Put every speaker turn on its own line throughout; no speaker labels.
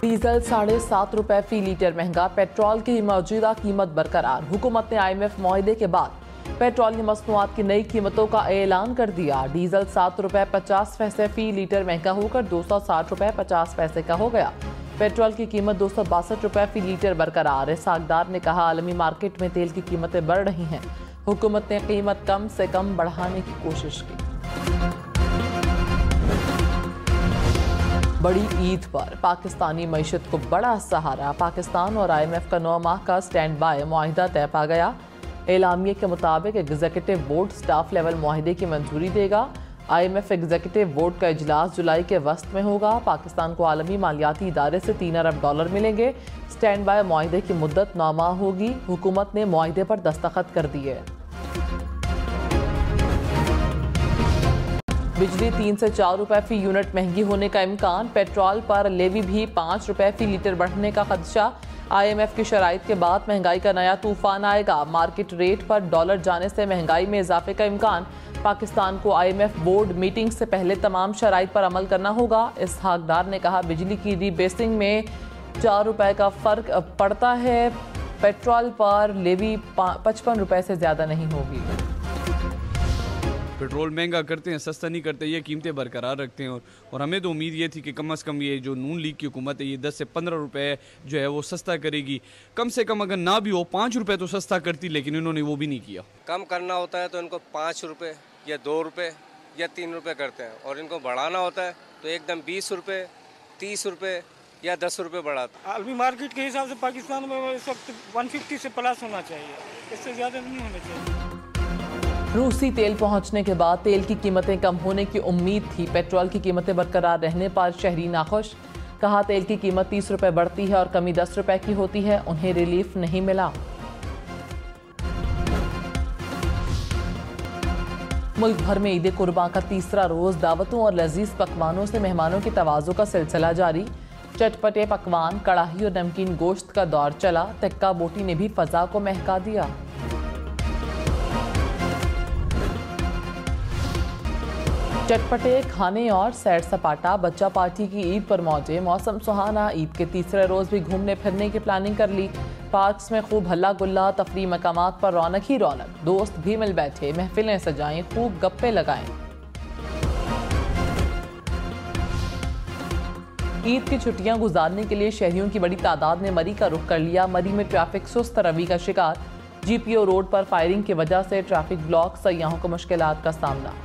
Diesel 7.5 रुपए फी litre महंगा, petrol की मौजूदा कीमत बरकरार। हुकूमत ने IMF मुआहदे के बाद पेट्रोलियम मसनूआत की नई कीमतों का ऐलान कर दिया। डीजल 7 रुपए 50 पैसे फी लीटर महंगा होकर 260 रुपए 50 पैसे का हो गया। पेट्रोल की कीमत 262 रुपए फी लीटर बरकरार है। सागदार ने कहा, आलमी मार्केट में तेल की कीमतें बढ़ रही हैं, हुकूमत ने कीमत कम से कम बढ़ाने की कोशिश की। बड़ी ईद पर पाकिस्तानी मईशत को बड़ा सहारा। पाकिस्तान और IMF का 9 माह का स्टैंड बाय मुआहिदा तय पा गया। एलामिये के मुताबिक एग्जीक्यूटिव बोर्ड स्टाफ लेवल मुआहिदे की मंजूरी देगा। IMF एग्जीक्यूटिव बोर्ड का इजलास जुलाई के वस्त में होगा। पाकिस्तान को आलमी मालियाती इदारे से $3 अरब मिलेंगे। स्टैंड बाय मुआहिदे की मुद्दत 9 माह होगी। हुकूमत ने मुआहिदे पर दस्तखत कर दिए। बिजली 3 से 4 रुपए फी यूनिट महंगी होने का इम्कान। पेट्रोल पर लेवी भी 5 रुपए फी लीटर बढ़ने का खदशा। IMF की शराइत के बाद महंगाई का नया तूफान आएगा। मार्केट रेट पर डॉलर जाने से महंगाई में इजाफे का इम्कान। पाकिस्तान को IMF बोर्ड मीटिंग से पहले तमाम शराइत पर अमल करना होगा। इसहाकदार ने कहा, बिजली की रीबेसिंग में 4 रुपए का फर्क पड़ता है। पेट्रोल पर लेवी 55 रुपए से ज्यादा नहीं होगी।
पेट्रोल महंगा करते हैं, सस्ता नहीं करते, ये कीमतें बरकरार रखते हैं। और हमें तो उम्मीद ये थी कि कम से कम ये जो नून लीग की हुकूमत है, ये 10 से 15 रुपए जो है वो सस्ता करेगी। कम से कम अगर ना भी हो 5 रुपए तो सस्ता करती, लेकिन इन्होंने वो भी नहीं किया।
कम करना होता है तो इनको 5 रुपए या 2 रुपए या 3 रुपए करते हैं, और इनको बढ़ाना होता है तो एकदम 20 रुपए 30 रुपए या 10 रुपए बढ़ाते।
आलमी मार्केट के हिसाब से पाकिस्तान में इस वक्त 150 से प्लस होना चाहिए, इससे ज़्यादा नहीं होना चाहिए।
रूसी तेल पहुंचने के बाद तेल की कीमतें कम होने की उम्मीद थी। पेट्रोल की कीमतें बरकरार रहने पर शहरी नाखुश। कहा, तेल की कीमत 30 रुपए बढ़ती है और कमी 10 रुपए की होती है, उन्हें रिलीफ नहीं मिला। मुल्क भर में ईद कुर्बान का तीसरा रोज दावतों और लजीज पकवानों से मेहमानों की तवाज़ो का सिलसिला जारी। चटपटे पकवान, कड़ाही और नमकीन गोश्त का दौर चला। टिक्का बोटी ने भी फजा को महका दिया। चटपटे खाने और सैर सपाटा, बच्चा पार्टी की ईद पर मौजे। मौसम सुहाना, ईद के तीसरे रोज भी घूमने फिरने की प्लानिंग कर ली। पार्क्स में खूब हल्ला गुल्ला, तफरी मकामात पर रौनक ही रौनक। दोस्त भी मिल बैठे, महफिलें सजाएं, खूब गप्पे लगाएं। ईद की छुट्टियां गुजारने के लिए शहरियों की बड़ी तादाद ने मरी का रुख कर लिया। मरी में ट्रैफिक सुस्त रवि का शिकार। GPO रोड पर फायरिंग की वजह से ट्रैफिक ब्लॉक, सयाहों को मुश्किलात का सामना।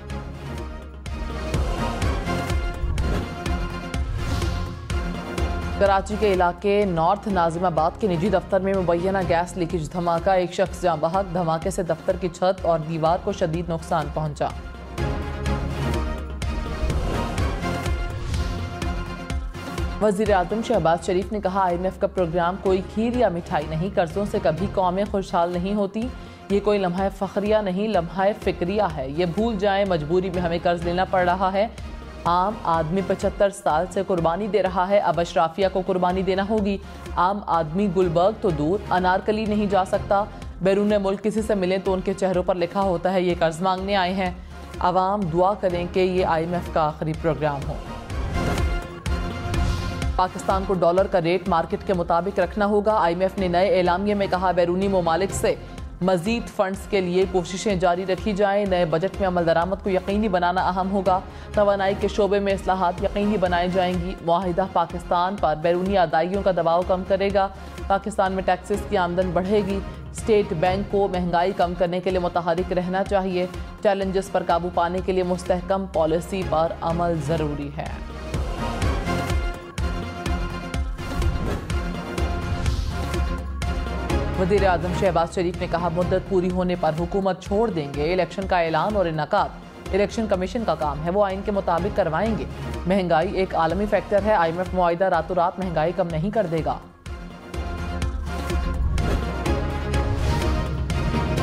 कराची के इलाके नॉर्थ नाजिमाबाद के निजी दफ्तर में मुबैना गैस लीकेज धमाका। एक शख्स जाँ बहक। धमाके से दफ्तर की छत और दीवार को शदीद नुकसान पहुंचा। वज़ीर आज़म शहबाज शरीफ ने कहा, IMF का प्रोग्राम कोई खीर या मिठाई नहीं। कर्जों से कभी कौमें खुशहाल नहीं होती। ये कोई लम्हा फखरिया नहीं, लम्हा फिक्रिया है। ये भूल जाएं, मजबूरी में हमें कर्ज लेना पड़ रहा है। आम आदमी 75 साल से कुर्बानी दे रहा है, अब अशराफिया को कुर्बानी देना होगी। आम आदमी गुलबर्ग तो दूर, अनारकली नहीं जा सकता। बैरून मुल्क किसी से मिले तो उनके चेहरों पर लिखा होता है ये कर्ज मांगने आए हैं। आवाम दुआ करें कि ये IMF का आखिरी प्रोग्राम हो। पाकिस्तान को डॉलर का रेट मार्केट के मुताबिक रखना होगा। IMF ने नए एलामिये में कहा, बैरूनी ममालिक से मजीद फंड्स के लिए कोशिशें जारी रखी जाएं। नए बजट में अमल दरामद को यकीनी बनाना अहम होगा। तवानाई के शोबे में इस्लाहात यकीनी बनाई जाएंगी। मुआहिदा पाकिस्तान पर बैरूनी अदाइयों का दबाव कम करेगा। पाकिस्तान में टैक्सेस की आमदन बढ़ेगी। स्टेट बैंक को महंगाई कम करने के लिए मुतहरिक रहना चाहिए। चैलेंजेस पर काबू पाने के लिए मुस्तहकम पॉलिसी पर अमल ज़रूरी है। वज़ीर आज़म शहबाज शरीफ ने कहा, मुद्दत पूरी होने पर हुकूमत छोड़ देंगे। इलेक्शन का ऐलान और इनकाद इलेक्शन कमीशन का काम है, वो आइन के मुताबिक करवाएंगे। महंगाई एक आलमी फैक्टर है। IMF मुआहिदा रातों रात महंगाई कम नहीं कर देगा।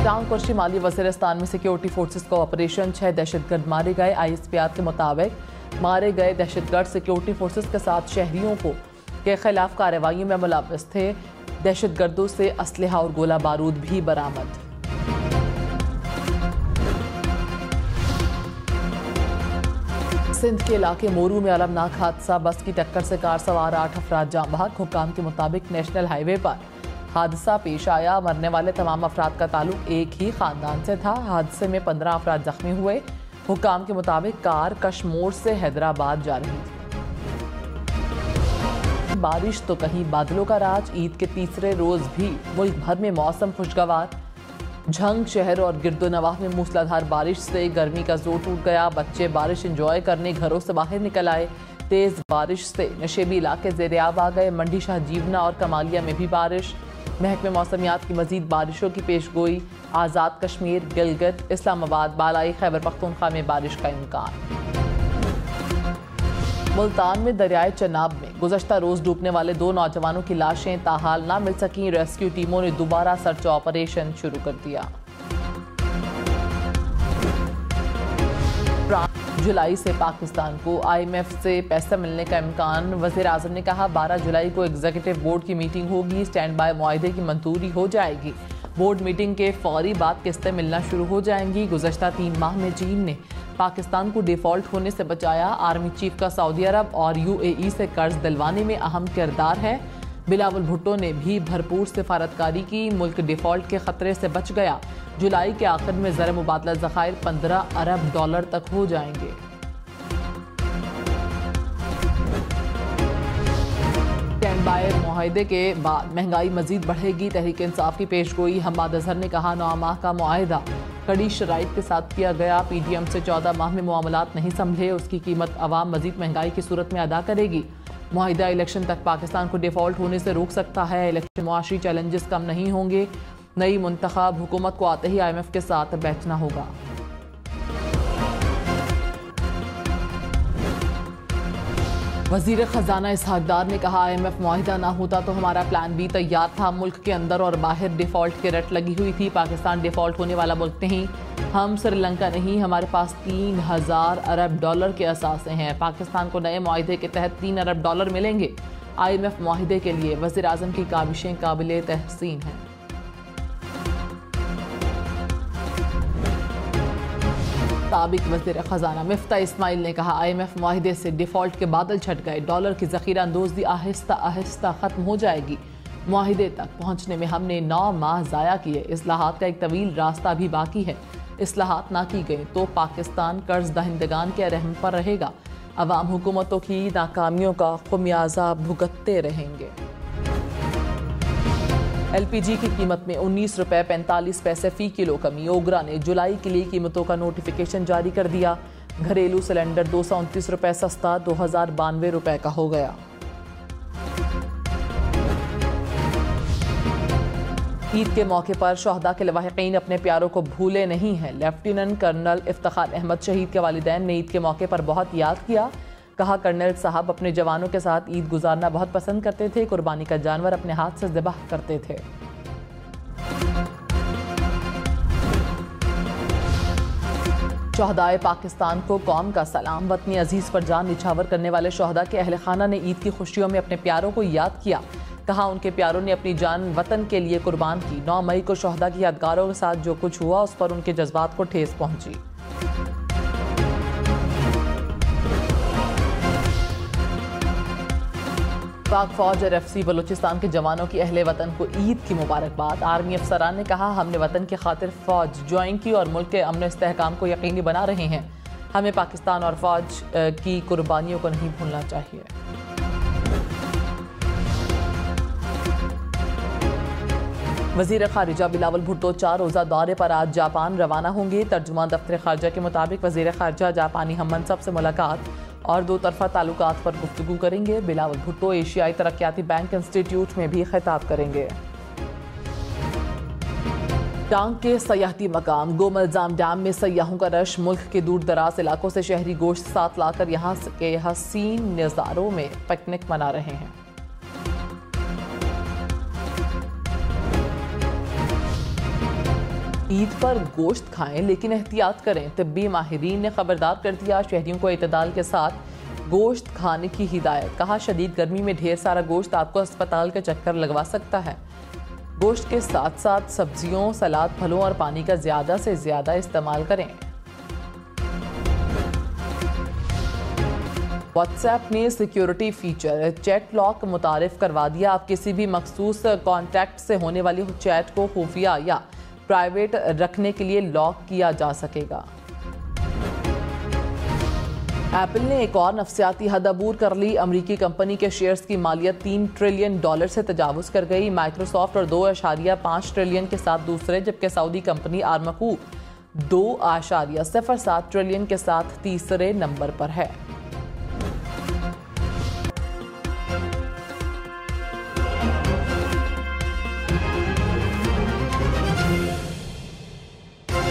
टाउन को शिमाली वज़ीरिस्तान में सिक्योरिटी फोर्सेस का ऑपरेशन। 6 दहशतगर्द मारे गए। ISPR के मुताबिक मारे गए दहशतगर्द सिक्योरिटी फोर्सेस के साथ शहरियों के खिलाफ कार्रवाइयों में मुलव्वस थे। दहशतगर्दों से असलहा और गोला बारूद भी बरामद। सिंध के इलाके मोरू में अलमनाक हादसा, बस की टक्कर से कार सवार 8 अफराद जाँ बहक। हुक्काम के मुताबिक नेशनल हाईवे पर हादसा पेश आया। मरने वाले तमाम अफराद का ताल्लुक एक ही खानदान से था। हादसे में 15 अफराद जख्मी हुए। हुक्काम के मुताबिक कार कशमोर से हैदराबाद जा रही थी। बारिश तो कहीं बादलों का राज। ईद के तीसरे रोज भी मुल्क भर में मौसम खुशगवार। झंग शहर और गिरदोनवाह में मूसलाधार बारिश से गर्मी का जोर टूट गया। बच्चे बारिश एंजॉय करने घरों से बाहर निकल आए। तेज बारिश से नशेबी इलाके ज़ेर-ए-आब आ गए। मंडी शाह जीवना और कमालिया में भी बारिश। महकमे मौसमियात की मजीद बारिशों की पेशगोई। आज़ाद कश्मीर, गिलगित, इस्लामाबाद, बालाई खैबर पख्तूनख्वा में बारिश का इम्कान। मुल्तान में दरियाए चनाब में गुज़श्ता रोज़ डूबने वाले 2 नौजवानों की लाशें ताहाल ना मिल सकीं। रेस्क्यू टीमों ने दोबारा सर्च ऑपरेशन शुरू कर दिया। जुलाई से पाकिस्तान को IMF से पैसा मिलने का इम्कान। वज़ीर आज़म ने कहा 12 जुलाई को एग्जीक्यूटिव बोर्ड की मीटिंग होगी। स्टैंड बाय मुआहदे की मंजूरी हो जाएगी। बोर्ड मीटिंग के फौरी बाद किस्तें मिलना शुरू हो जाएंगी। गुज़श्ता 3 माह में चीन ने पाकिस्तान को डिफ़ॉल्ट होने से बचाया। आर्मी चीफ का सऊदी अरब और UAE से कर्ज दिलवाने में अहम किरदार है। बिलावल भुट्टो ने भी भरपूर सिफारतकारी की। मुल्क डिफ़ॉल्ट के खतरे से बच गया। जुलाई के आखिर में ज़र मुबादला ज़खायर $15 अरब तक हो जाएंगे। स्टैंड बाय मुआहदे के बाद महंगाई मजीद बढ़ेगी। तहरीक इंसाफ की पेशगोई। हम्माद अजहर ने कहा 9 माह का मुआहदा कड़ी शराइत के साथ किया गया। PDM से 14 माह में मामलात नहीं संभले। उसकी कीमत अवाम मजीद महंगाई की सूरत में अदा करेगी। मुआहिदा इलेक्शन तक पाकिस्तान को डिफ़ॉल्ट होने से रोक सकता है। इलेक्शन मुआशी चैलेंजेस कम नहीं होंगे। नई मुंतखब हुकूमत को आते ही IMF के साथ बैठना होगा। वज़ीर ख़जाना इसहाक डार ने कहा IMF मुआहिदा ना होता तो हमारा प्लान B तैयार था। मुल्क के अंदर और बाहर डिफ़ॉल्ट की रट लगी हुई थी। पाकिस्तान डिफ़ॉल्ट होने वाला मुल्क नहीं। हम श्रीलंका नहीं। हमारे पास $3000 अरब के असासे हैं। पाकिस्तान को नए मुआहिदे के तहत $3 अरब मिलेंगे। IMF मुआहिदे के लिए वज़ीर आज़म की काविशें काबिले तहसीन हैं। साबिक वज़ीर ख़जाना मिफ्ता इस्माइल ने कहा IMF मुआहिदे से डिफ़ॉल्ट के बादल छट गए। डॉलर की ज़ख़ीरा अंदोज़ी आहिस्ता आहिस्ता ख़त्म हो जाएगी। मुआहिदे तक पहुँचने में हमने 9 माह ज़ाया किए। इस्लाहात का एक तवील रास्ता भी बाकी है। इस्लाहात ना की गई तो पाकिस्तान कर्ज दहिंदगान के रहम पर रहेगा। अवाम हुकूमतों की नाकामियों का खुमियाजा भुगतते रहेंगे। LPG की कीमत में ₹19.45 फ़ी किलो कमी। ओगरा ने जुलाई के लिए कीमतों का नोटिफिकेशन जारी कर दिया। घरेलू सिलेंडर ₹229 सस्ता ₹2092 का हो गया। ईद के मौके पर शहदा के लवाहिकीन अपने प्यारों को भूले नहीं हैं। लेफ्टिनेंट कर्नल इफ्तिखार अहमद शहीद के वालिदैन ने ईद के मौके पर बहुत याद किया। कहा कर्नल साहब अपने जवानों के साथ ईद गुजारना बहुत पसंद करते थे। कुर्बानी का जानवर अपने हाथ से ज़िबाह करते थे। शहदाए पाकिस्तान को कौम का सलाम। वतनी अजीज़ पर जान निछावर करने वाले शहदा के अहल खाना ने ईद की खुशियों में अपने प्यारों को याद किया। कहा उनके प्यारों ने अपनी जान वतन के लिए कुर्बान की। 9 मई को शहदा की यादगारों के साथ जो कुछ हुआ उस पर उनके जज्बात को ठेस पहुंची। पाक फौज और FC बलूचिस्तान के जवानों की अहले वतन को ईद की मुबारकबाद। आर्मी अफसरान ने कहा हमने वतन की खातिर फौज ज्वाइन की और मुल्क के अमन इस्तेहकाम को यकीनी बना रहे हैं। हमें पाकिस्तान और फौज की कुर्बानियों को नहीं भूलना चाहिए। वज़ीर खारिजा बिलावल भुट्टो 4 रोज़ा दौरे पर आज जापान रवाना होंगे। तर्जुमान दफ्तर खारजा के मुताबिक वज़ीर खारजा जापानी हम मनसब से मुलाकात और 2 तरफ़ा ताल्लुकात पर गुफ्तगू करेंगे। बिलावल भुट्टो एशियाई तरक्याती बैंक इंस्टीट्यूट में भी खिताब करेंगे। टांग के सयाहती मकाम गोमलजाम डैम में सयाहों का रश। मुल्क के दूर दराज इलाकों से शहरी गोश्त साथ लाकर यहाँ के हसीन नज़ारों में पिकनिक मना रहे हैं। ईद पर गोश्त खाएं लेकिन एहतियात करें। तिब्बी माहिरीन ने खबरदार कर दिया। शहरियों को इतदाल के साथ गोश्त खाने की हिदायत। कहा शदीद गर्मी में ढेर सारा गोश्त आपको अस्पताल के चक्कर लगवा सकता है। गोश्त के साथ साथ सब्जियों, सलाद, फलों और पानी का ज़्यादा से ज़्यादा इस्तेमाल करें। व्हाट्सएप ने सिक्योरिटी फीचर चैट लॉक मुतारिफ करवा दिया। अब किसी भी मखसूस कॉन्टैक्ट से होने वाली चैट को खुफिया या प्राइवेट रखने के लिए लॉक किया जा सकेगा। एप्पल ने एक और नफसियाती हद अबूर कर ली। अमरीकी कंपनी के शेयर्स की मालियत $3 ट्रिलियन से तजावुज़ कर गई। माइक्रोसॉफ्ट और 2.5 ट्रिलियन के साथ दूसरे, जबकि सऊदी कंपनी आरमको 2.07 ट्रिलियन के साथ तीसरे नंबर पर है।